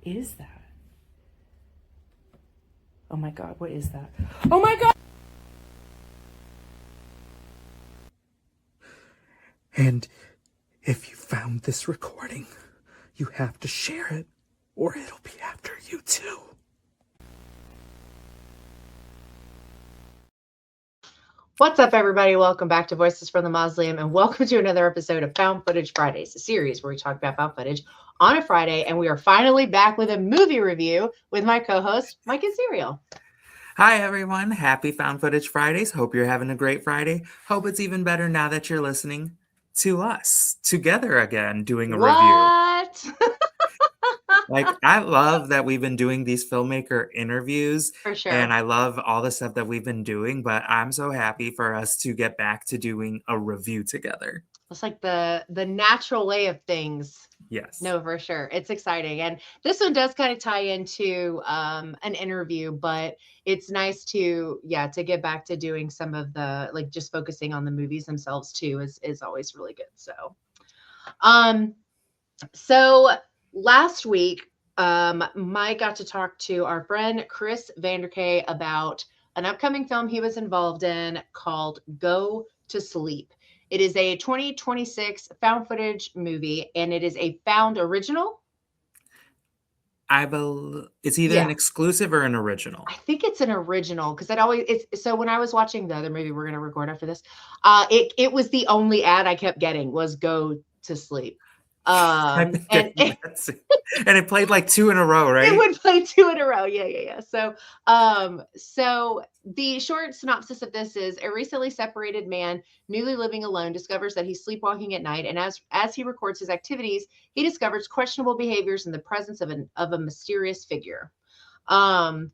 is that? Oh my God, what is that? Oh my God! And if you found this recording, you have to share it, or it'll be after you too. What's up, everybody? Welcome back to Voices from the Mausoleum, and welcome to another episode of Found Footage Fridays, a series where we talk about found footage on a Friday, and we are finally back with a movie review with my co-host, Mike and Serial. Hi, everyone. Happy Found Footage Fridays. Hope you're having a great Friday. Hope it's even better now that you're listening to us together again doing a review. Like, I love that we've been doing these filmmaker interviews, For sure. and I love all the stuff that we've been doing, but I'm so happy for us to get back to doing a review together. It's like the natural way of things. Yes. No, for sure. It's exciting. And this one does kind of tie into an interview, but it's nice to get back to doing some of the, like, just focusing on the movies themselves too is always really good. So last week, Mike got to talk to our friend Chris Vanderkay about an upcoming film he was involved in called Go to Sleep. It is a 2026 found footage movie, and it is a found original. It's either an exclusive or an original. I think it's an original because so when I was watching the other movie we're going to record after this, it was the only ad I kept getting was Go to Sleep. And it played like 2 in a row, right? It would play 2 in a row. Yeah. So the short synopsis of this is: a recently separated man, newly living alone, discovers that he's sleepwalking at night, and as he records his activities, he discovers questionable behaviors in the presence of a mysterious figure. So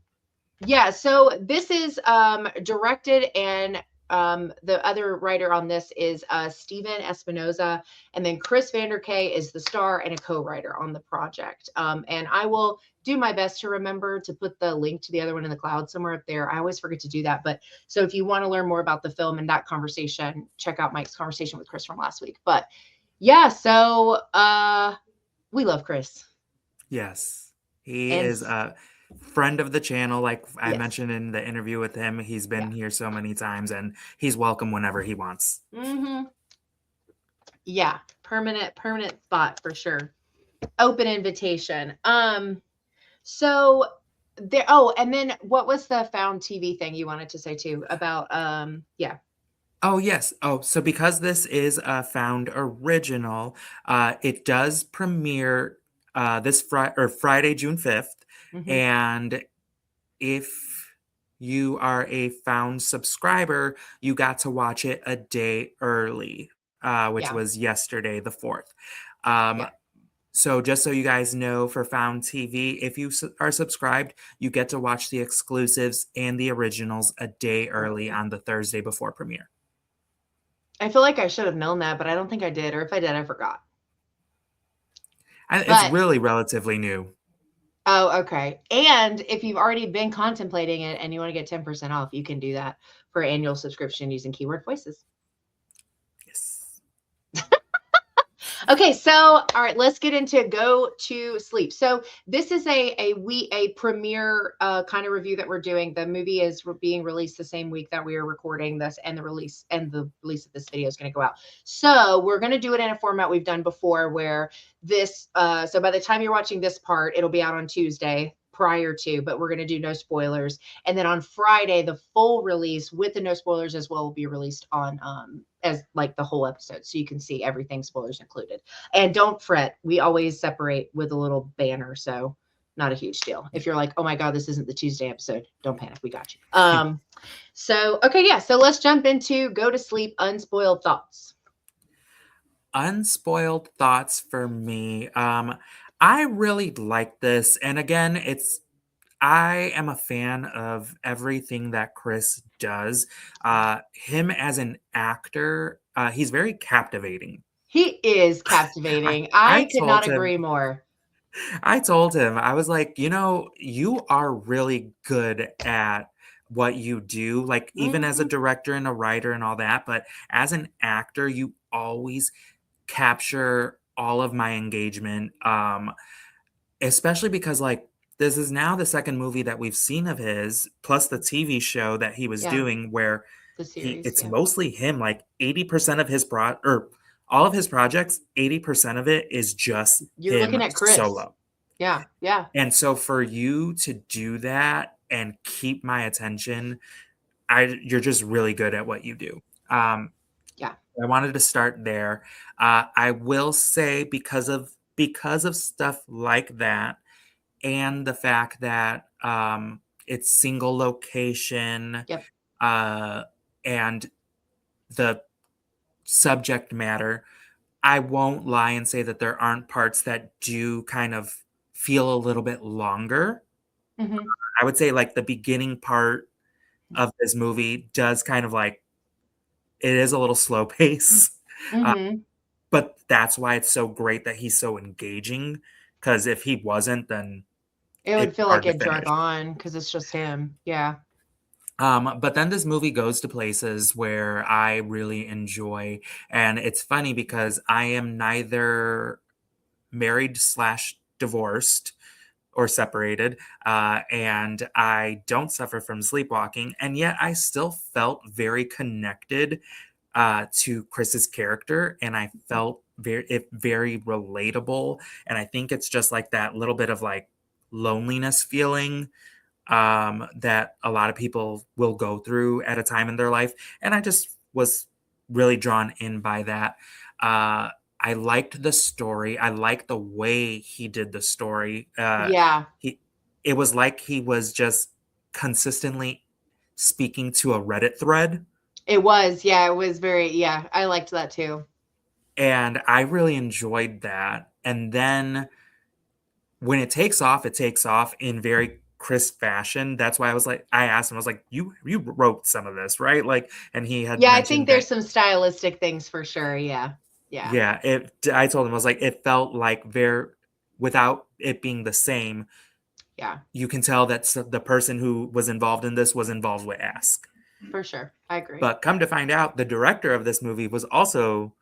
this is directed, and the other writer on this is Steven Espinoza, and then Chris Vanderkay is the star and a co-writer on the project. And I will do my best to remember to put the link to the other one in the cloud somewhere up there. I always forget to do that. But so if you want to learn more about the film and that conversation, check out Mike's conversation with Chris from last week. But yeah, so we love Chris. Yes, he is a friend of the channel. Like I mentioned in the interview with him, he's been here so many times, and he's welcome whenever he wants. Yeah, permanent spot for sure. Open invitation. So there. Oh, and then what was the found TV thing you wanted to say too about? Oh, yes. Oh, so because this is a found original, it does premiere this Friday, June 5th. And if you are a found subscriber, you got to watch it a day early, which was yesterday, the 4th. So just so you guys know, for Found TV, if you are subscribed, you get to watch the exclusives and the originals a day early on the Thursday before premiere. I feel like I should have known that, but I don't think I did. Or if I did, I forgot. It's really relatively new. Oh, okay. And if you've already been contemplating it and you want to get 10% off, you can do that for annual subscription using keyword voices. Yes. Okay, so all right, let's get into Go to Sleep. So this is a premiere kind of review that we're doing. The movie is being released the same week that we are recording this, and the release of this video is going to go out. So we're going to do it in a format we've done before, where this so by the time you're watching this part, it'll be out on Tuesday prior to, but we're going to do no spoilers. And then on Friday, the full release with the no spoilers as well will be released on as like the whole episode, so you can see everything, spoilers included. And don't fret, we always separate with a little banner, so not a huge deal. If you're like, oh my God, this isn't the Tuesday episode, don't panic, we got you. So let's jump into Go to Sleep. Unspoiled thoughts. Unspoiled thoughts for me. I really like this. And again, I am a fan of everything that Chris does. Him as an actor, he's very captivating. He is captivating. I could not agree more. I told him, I was like, you are really good at what you do, like even as a director and a writer and all that. But as an actor, you always capture all of my engagement. especially because like this is now the second movie that we've seen of his, plus the TV show that he was Yeah, doing where the series. it's Yeah, mostly him. Like 80% of his or all of his projects, 80% of it is just you're him looking at Chris. solo. Yeah, yeah, And so for you to do that and keep my attention, you're just really good at what you do. Um, yeah. I wanted to start there. I will say because of stuff like that, and the fact that it's single location, Yep. uh, and the subject matter, I won't lie and say that there aren't parts that do kind of feel a little bit longer. Hmm. I would say like the beginning part of this movie does kind of like it is a little slow pace. Uh, Hmm. but that's why it's so great that he's so engaging. Because if he wasn't, then It it'd would be feel like hard to it finish. drug on because it's just him. Yeah. But then this movie goes to places where I really enjoy, and it's funny because I am neither married slash divorced or separated, and I don't suffer from sleepwalking, and yet I still felt very connected to Chris's character, and I felt very relatable, and I think it's just like that little bit of like loneliness feeling that a lot of people will go through at a time in their life. And I just was really drawn in by that. Uh, I liked the story. I liked the way he did the story. Yeah. He, it was like he was just consistently speaking to a Reddit thread, It was. Yeah. It was very. Yeah. I liked that too. and I really enjoyed that. And then when it takes off in very crisp fashion. That's why I asked him, I was like, you wrote some of this, right? Like, and he had Yeah. I think mentioned there's that, some stylistic things for sure. Yeah. Yeah. yeah, I told him, I was like, it felt like very, without it being the same, Yeah. you can tell that the person who was involved in this was involved with Ask. For sure. I agree. But come to find out, the director of this movie was also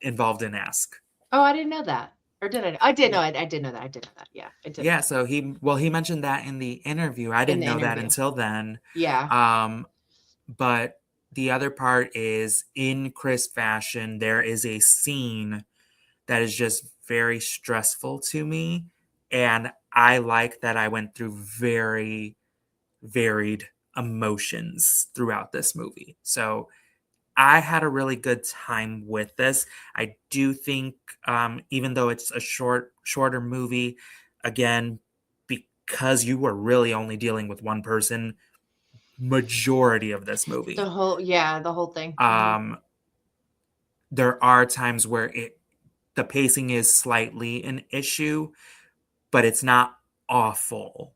involved in Ask. Oh, I didn't know that. Or did I? I did know. I did know that. I did know that. Yeah. I did know Yeah, that. so he mentioned that in the interview. I In didn't the know that interview. until then. Yeah. Um, but the other part is in Chris fashion, there is a scene that is just very stressful to me. And I like that I went through very varied emotions throughout this movie. So I had a really good time with this. I do think, even though it's a shorter movie, again, because you were really only dealing with one person, majority of this movie. Yeah, the whole thing. Hmm. Um, there are times where the pacing is slightly an issue, but it's not awful.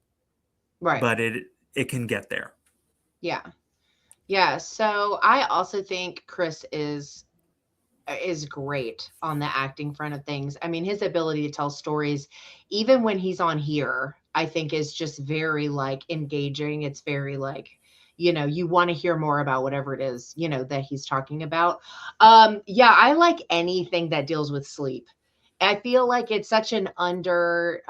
Right. But it can get there. Yeah. Yeah. So I also think Chris is great on the acting front of things. I mean, his ability to tell stories, even when he's on here, I think is just very like engaging. It's very like, you want to hear more about whatever it is, that he's talking about. Yeah, I like anything that deals with sleep. I feel like it's such an under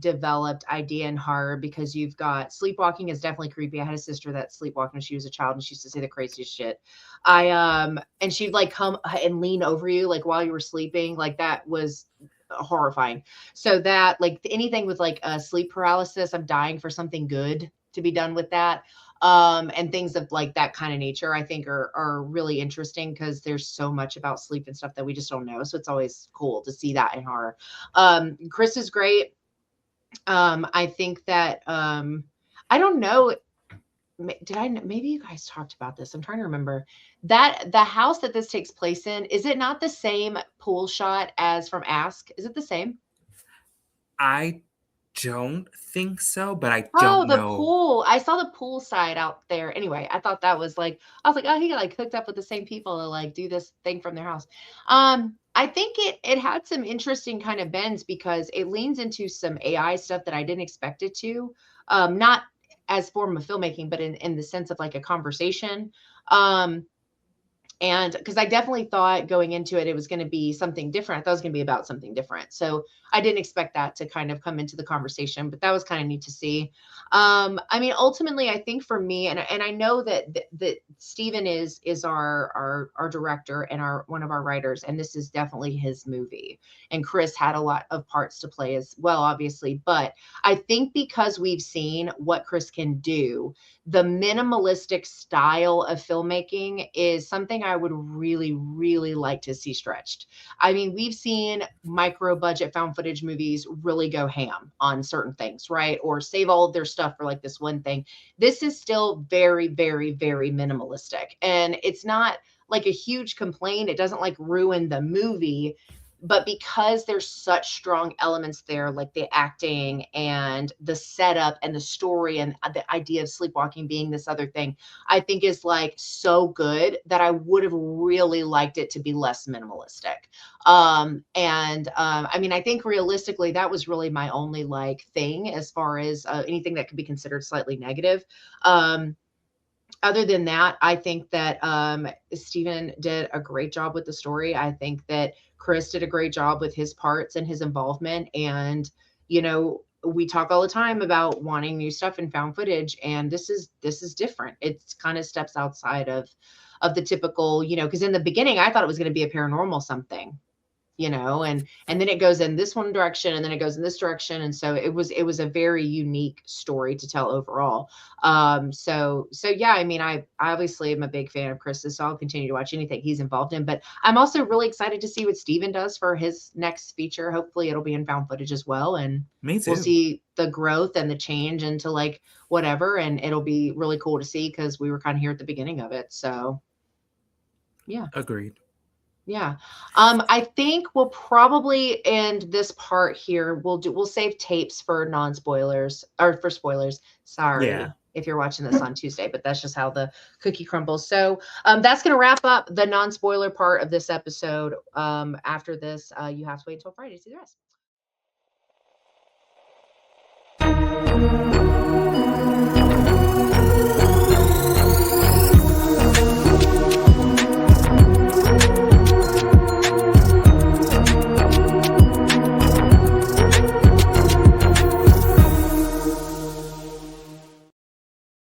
developed idea in horror because you've got sleepwalking is definitely creepy. I had a sister that sleepwalked when she was a child and she used to say the craziest shit. And she'd like come and lean over you like while you were sleeping. Like that was horrifying. So that like anything with like sleep paralysis, I'm dying for something good to be done with that. And things of like that kind of nature, I think are really interesting because there's so much about sleep and stuff that we just don't know. So it's always cool to see that in horror. Chris is great. I think that I don't know, did I maybe you guys talked about this. I'm trying to remember that the house that this takes place in, is it not the same pool shot as from Ask? Is it the same? I don't think so, but I Oh, don't the know. pool. I saw the pool side out there. Anyway, I thought that was like, I was like, oh, he got like hooked up with the same people to like do this thing from their house. I think it had some interesting kind of bends because it leans into some AI stuff that I didn't expect it to. Not as form of filmmaking, but in the sense of like a conversation. Um, And because I definitely thought going into it, it was going to be something different. I thought it was going to be about something different. So I didn't expect that to kind of come into the conversation, but that was kind of neat to see. I mean, ultimately, I think for me, and I know that Steven is our director and our one of our writers, and this is definitely his movie. And Chris had a lot of parts to play as well, obviously. But I think because we've seen what Chris can do, the minimalistic style of filmmaking is something I would really, really like to see stretched. I mean, we've seen micro budget found footage movies really go ham on certain things, right? Or save all of their stuff for like this one thing. This is still very, very, very minimalistic. And it's not like a huge complaint. It doesn't like ruin the movie, but because there's such strong elements there, like the acting and the setup and the story and the idea of sleepwalking being this other thing, I think is like so good that I would have really liked it to be less minimalistic. I mean, I think realistically, that was really my only like thing as far as anything that could be considered slightly negative. Other than that, I think that Steven did a great job with the story. I think that Chris did a great job with his parts and his involvement. And, you know, we talk all the time about wanting new stuff in found footage, and this is different. It's kind of steps outside of the typical, you know, because in the beginning I thought it was going to be a paranormal something, you know, and then it goes in this one direction and then it goes in this direction, and so it was a very unique story to tell overall. So yeah, I mean, I obviously am a big fan of Chris's, so I'll continue to watch anything he's involved in, but I'm also really excited to see what Steven does for his next feature. Hopefully it'll be in found footage as well, and Me too. we'll see the growth and the change into like whatever, and it'll be really cool to see because we were kind of here at the beginning of it. So yeah. Agreed. Yeah. I think we'll probably end this part here. We'll save tapes for non-spoilers or for spoilers. Sorry Yeah. if you're watching this on Tuesday, but that's just how the cookie crumbles. So that's going to wrap up the non-spoiler part of this episode. After this, you have to wait until Friday to see the rest.